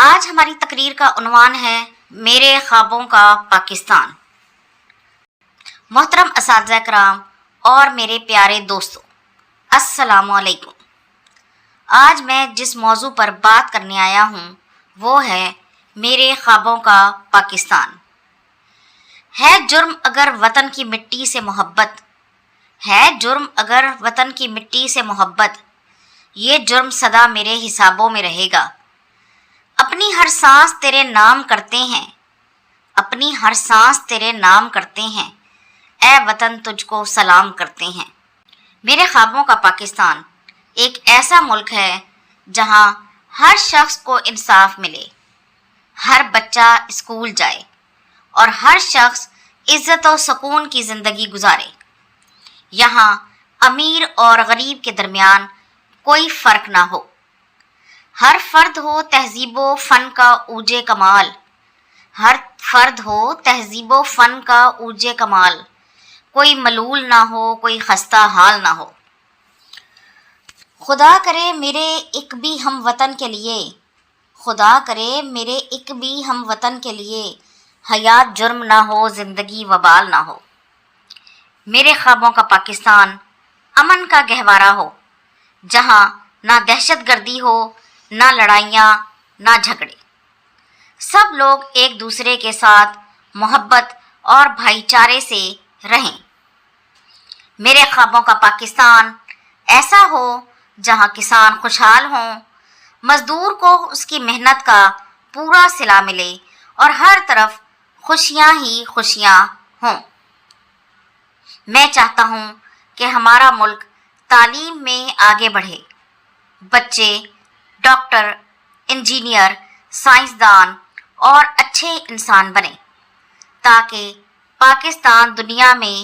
آج ہماری تقریر کا عنوان ہے میرے خوابوں کا پاکستان۔ محترم اساتذہ کرام اور میرے پیارے دوستو، السلام علیکم۔ آج میں جس موضوع پر بات کرنے آیا ہوں وہ ہے میرے خوابوں کا پاکستان۔ ہے جرم اگر وطن کی مٹی سے محبت، ہے جرم اگر وطن کی مٹی سے محبت، یہ جرم سدا میرے حسابوں میں رہے گا۔ اپنی ہر سانس تیرے نام کرتے ہیں، اپنی ہر سانس تیرے نام کرتے ہیں، اے وطن تجھ کو سلام کرتے ہیں۔ میرے خوابوں کا پاکستان ایک ایسا ملک ہے جہاں ہر شخص کو انصاف ملے، ہر بچہ اسکول جائے اور ہر شخص عزت و سکون کی زندگی گزارے۔ یہاں امیر اور غریب کے درمیان کوئی فرق نہ ہو، ہر فرد ہو تہذیب و فن کا اوجے کمال، ہر فرد ہو تہذیب و فن کا اوجے کمال، کوئی ملول نہ ہو، کوئی خستہ حال نہ ہو۔ خدا کرے میرے ایک بھی ہم وطن کے لیے، خدا کرے میرے ایک بھی ہم وطن کے لیے، حیات جرم نہ ہو، زندگی وبال نہ ہو۔ میرے خوابوں کا پاکستان امن کا گہوارہ ہو، جہاں نہ دہشت گردی ہو، نہ لڑائیاں، نہ جھگڑے، سب لوگ ایک دوسرے کے ساتھ محبت اور بھائی چارے سے رہیں۔ میرے خوابوں کا پاکستان ایسا ہو جہاں کسان خوشحال ہوں، مزدور کو اس کی محنت کا پورا صلہ ملے اور ہر طرف خوشیاں ہی خوشیاں ہوں۔ میں چاہتا ہوں کہ ہمارا ملک تعلیم میں آگے بڑھے، بچے ڈاکٹر، انجینئر، سائنسدان اور اچھے انسان بنے، تاکہ پاکستان دنیا میں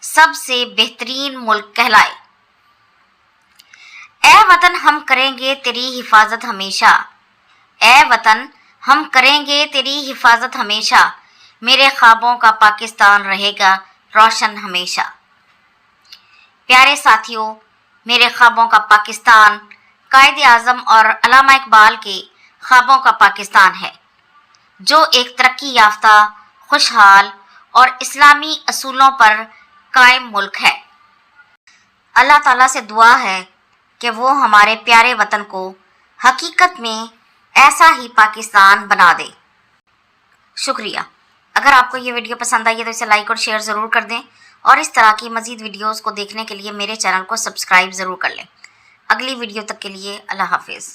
سب سے بہترین ملک کہلائے۔ اے وطن ہم کریں گے تیری حفاظت ہمیشہ، اے وطن ہم کریں گے تیری حفاظت ہمیشہ، میرے خوابوں کا پاکستان رہے گا روشن ہمیشہ۔ پیارے ساتھیوں، میرے خوابوں کا پاکستان قائد اعظم اور علامہ اقبال کے خوابوں کا پاکستان ہے، جو ایک ترقی یافتہ، خوشحال اور اسلامی اصولوں پر قائم ملک ہے۔ اللہ تعالیٰ سے دعا ہے کہ وہ ہمارے پیارے وطن کو حقیقت میں ایسا ہی پاکستان بنا دے۔ شکریہ۔ اگر آپ کو یہ ویڈیو پسند آئی ہے تو اسے لائک اور شیئر ضرور کر دیں، اور اس طرح کی مزید ویڈیوز کو دیکھنے کے لیے میرے چینل کو سبسکرائب ضرور کر لیں۔ اگلی ویڈیو تک کے لیے اللہ حافظ۔